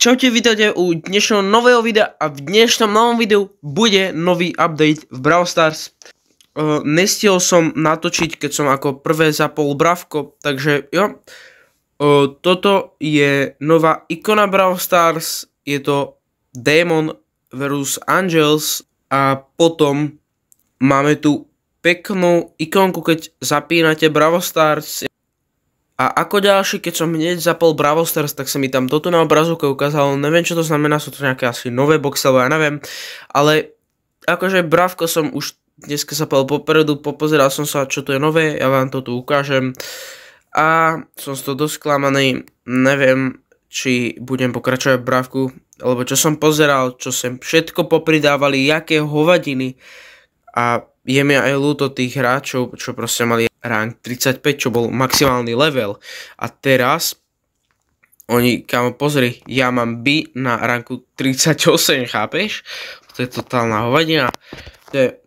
Čaute, vítajte u dnešného nového videa a v dnešnom novom videu bude nový update v Brawl Stars. Nestihol som natočiť, keď som ako prvé zapol Bravko, takže jo. Toto je nová ikona Brawl Stars, je to Demon vs Angels a potom máme tu peknú ikonku, keď zapínate Brawl Stars. A ako ďalší, keď som hneď zapol Brawl Stars, tak sa mi tam toto na obrazovke ukázalo, neviem čo to znamená, sú to nejaké asi nové boxy, alebo ja neviem, ale akože Bravko som už dneska zapol popredu, popozeral som sa, čo to je nové, ja vám to tu ukážem a som z toho dosť sklamaný, neviem, či budem pokračovať v Bravku, lebo čo som pozeral, čo sem všetko popridávali, jaké hovadiny a je mi aj ľúto tých hráčov, čo proste mali rank 35, čo bol maximálny level. A teraz, oni, kámo, pozri, ja mám B na ranku 38, chápeš? To je totálna hovadina.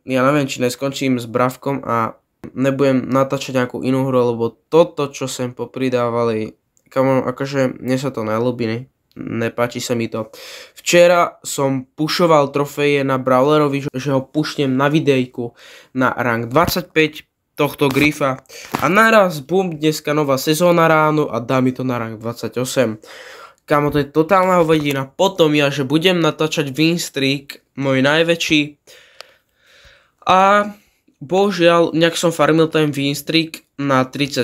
Ja neviem, či neskončím s Bravkom a nebudem natáčať nejakú inú hru, lebo toto, čo sem popridávali, kámo, akože mne sa to neľúbi, nepáči sa mi to. Včera som pušoval trofeje na Brawlerovi, že ho pušnem na videjku na rank 25 tohto Grifa a naraz bum, dneska nová sezóna ráno a dá mi to na rank 28. Kámo, to je totálna hovadina. Potom ja, že budem natáčať win streak, môj najväčší a bohužiaľ, nejak som farmil ten win streak na 34,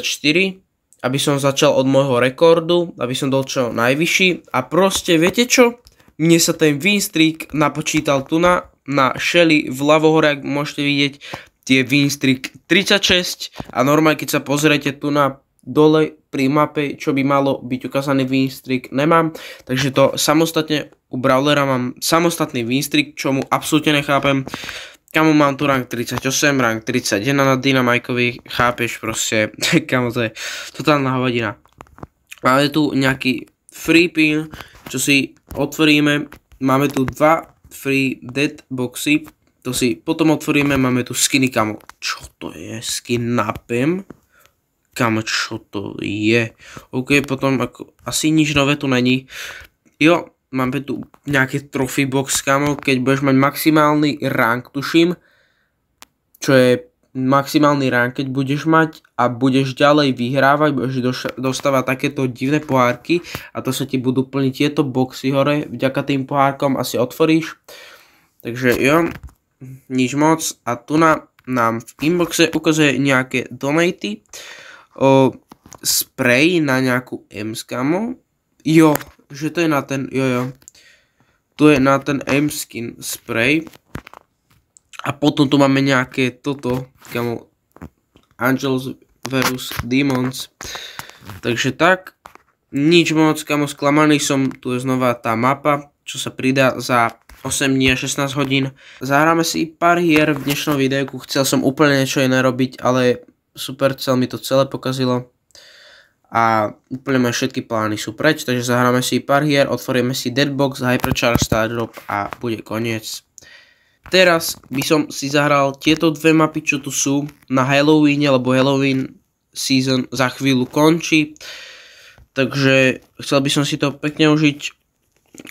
aby som začal od môjho rekordu, aby som dol čo najvyšší a proste, viete čo? Mne sa ten win streak napočítal tu na Shelly vľavo hore, ak môžete vidieť, tie win streak 36 a normálne, keď sa pozriete tu na dole pri mape, čo by malo byť ukázaný win streak, nemám, takže to samostatne u Brawlera mám samostatný win streak, čo mu absolútne nechápem. Kamo, mám tu rank 38, rank 31 na Dynamajkovi, chápeš proste, kamo, to je totálna hovadina. Máme tu nejaký free pin, čo si otvoríme, máme tu dva free dead boxy, to si potom otvoríme, máme tu skiny, kamo. Čo to je? Skin na Pem? Kamo, čo to je? OK, potom ako, asi nič nové tu není. Jo. Máme tu nejaké trophy box, kamo, keď budeš mať maximálny rank, tuším, čo je maximálny rank, keď budeš mať a budeš ďalej vyhrávať, budeš dostávať takéto divné pohárky a to sa ti budú plniť tieto boxy hore, vďaka tým pohárkom asi otvoríš. Takže jo, nič moc a tu nám v inboxe ukazuje nejaké donaty, spray na nejakú M, kamo, jo, že to je na ten, tu je na ten M-skin spray a potom tu máme nejaké toto, kamo, Angels vs Demons, takže tak, nič moc, kamo, sklamaný som, tu je znova tá mapa, čo sa pridá za 8 dní a 16 hodín. Zahráme si pár hier v dnešnom videjku, chcel som úplne niečo iné robiť, ale Supercell mi to celé pokazilo. A úplne moje všetky plány sú preč, takže zahráme si pár hier, otvoríme si Deadbox, Hypercharge, Stardrop a bude koniec. Teraz by som si zahral tieto dve mapy, čo tu sú na Halloweene, lebo Halloween season za chvíľu končí. Takže chcel by som si to pekne užiť,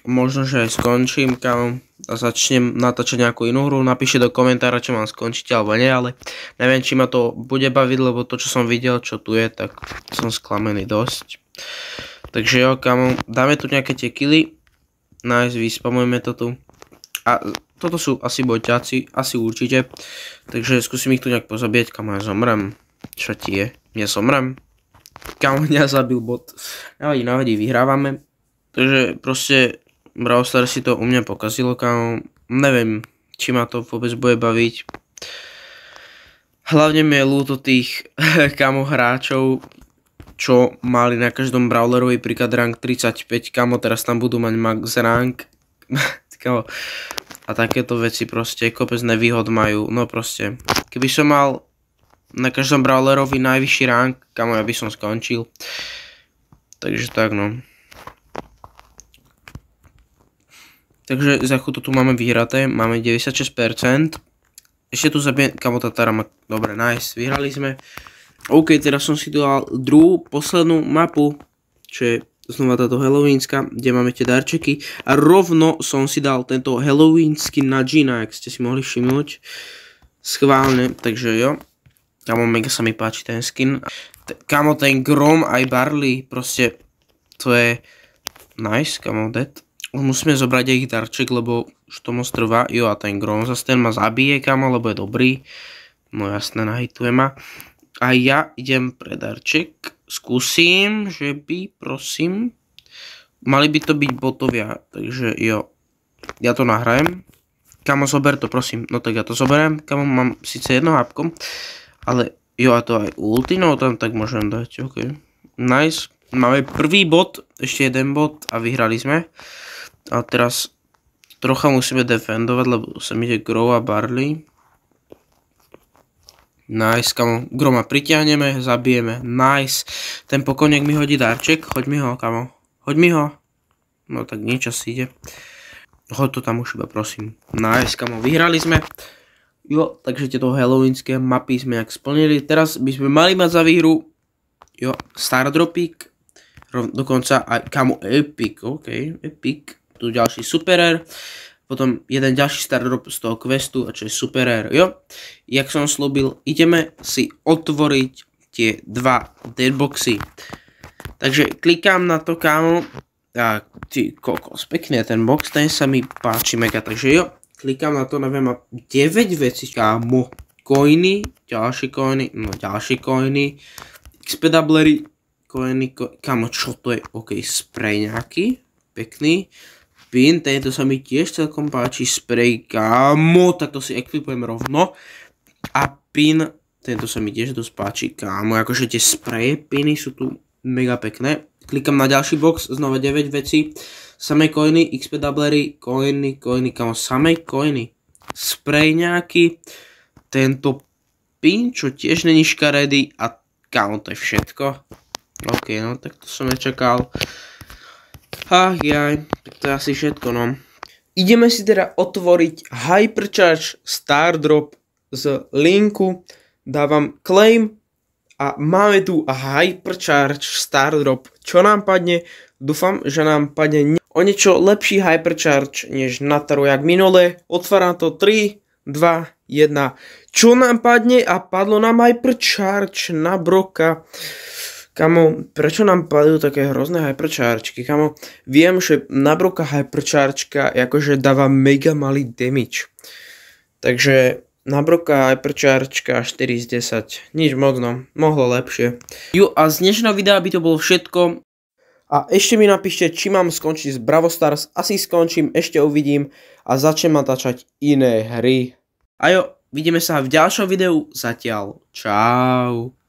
možno, že aj skončím, kam a začnem natáčať nejakú inú hru, napíšte do komentára, čo mám skončiť alebo nie, ale neviem, či ma to bude baviť, lebo to, čo som videl, čo tu je, tak som sklamený dosť. Takže jo, kamo, dáme tu nejaké tie killy, nice, vyspamujeme to tu. A toto sú asi bojťáci, asi určite, takže skúsim ich tu nejak pozabieť, kamo, ja zomrem. Čo ti je? Ja zomrem. Kamo, mňa zabil bot. Navadí, vyhrávame. Takže proste Brawl Stars si to u mňa pokazilo, kamo. Neviem, či ma to vôbec bude baviť. Hlavne mi je ľúto tých kamo hráčov, čo mali na každom Brawlerovi príklad rank 35, kamo, teraz tam budú mať max rank. Kamo. A takéto veci proste kopec nevýhod majú. No proste, keby som mal na každom Brawlerovi najvyšší rank, kamo, ja by som skončil. Takže tak, no. Takže za chvíľu tu máme vyhraté, máme 96%. Ešte tu zabijem, kamo, Tatara má, dobre, nice, vyhrali sme. OK, teraz som si dal druhú, poslednú mapu, čo je znova táto halloweenská, kde máme tie darčeky. A rovno som si dal tento halloweensky na Gina, ak ste si mohli všimnúť. Schválne, takže jo. Kamo, mega sa mi páči ten skin. Kamo, ten Grom aj Barley, proste to je nice, kamo, dead. Musíme zobrať aj ich darček, lebo už to moc trvá. Jo, a ten Grom zase ten ma zabije, kamo, lebo je dobrý. No jasné, nahituje ma. A ja idem pre darček. Skúsim, že by, prosím. Mali by to byť botovia, takže jo. Ja to nahrajem. Kamo, zober to, prosím. No tak ja to zoberiem. Kamo, mám síce jedno hápko. Ale jo, a to aj ulti, no tam tak môžem dať, ok. Nice. Máme prvý bod, ešte jeden bod a vyhrali sme. A teraz trocha musíme defendovať, lebo sa mi ide Grow a Barley. Nice, kamo. Groma pritiahneme, zabijeme. Nice. Ten pokojník mi hodí darček. Hoď mi ho, kamo. Hoď mi ho. No tak nič asi ide. Hoď to tam už iba, prosím. Nice, kamo. Vyhrali sme. Jo, takže tieto halloweenské mapy sme jak splnili. Teraz by sme mali mať za výhru. Jo, Stardropík. Dokonca aj, kamo, Epic. OK, Epic. Tu ďalší Super Rare. Potom jeden ďalší Stardrop z toho questu, a čo je Super Rare. Jo, jak som slúbil, ideme si otvoriť tie dva deadboxy. Takže klikám na to, kámo. A ty kokos, pekný je ten box, ten sa mi páči mega. Takže jo, klikám na to, neviem, 9 vecí, kámo. Coiny, ďalšie coiny, no ďalšie coiny. XP doublery, coiny, kámo, čo to je? OK, spray nejaký, pekný. Pin, tento sa mi tiež celkom páči, spray, kámo, tak to si equipujem rovno. A pin, tento sa mi tiež dosť páči, kámo, akože tie spraye piny sú tu mega pekné. Klikám na ďalší box, znova 9 vecí, samé coiny, XP doublery, coiny, kámo, samé coiny. Spray nejaký, tento pin, čo tiež není škaredý a kámo, to je všetko. OK, no, tak to som nečakal. Ach jaj, tak to je asi všetko, no. Ideme si teda otvoriť Hypercharge Stardrop z linku. Dávam claim a máme tu Hypercharge Stardrop. Čo nám padne? Dúfam, že nám padne o niečo lepší Hypercharge než na Taru jak minule. Otváram to 3, 2, 1. Čo nám padne? A padlo nám Hypercharge na Broka. Kamo, prečo nám padajú také hrozné hyperchargeky, kamo? Viem, že na Broka hyperchargeka akože dáva mega malý damage. Takže na Broka hyperchargeka 4 z 10. Nič moc, no. Mohlo lepšie. Jo, a z dnešného videa by to bolo všetko. A ešte mi napíšte, či mám skončiť z Brawl Stars. Asi skončím, ešte uvidím. A začnem natáčať iné hry. A jo, vidíme sa v ďalšom videu. Zatiaľ, čau.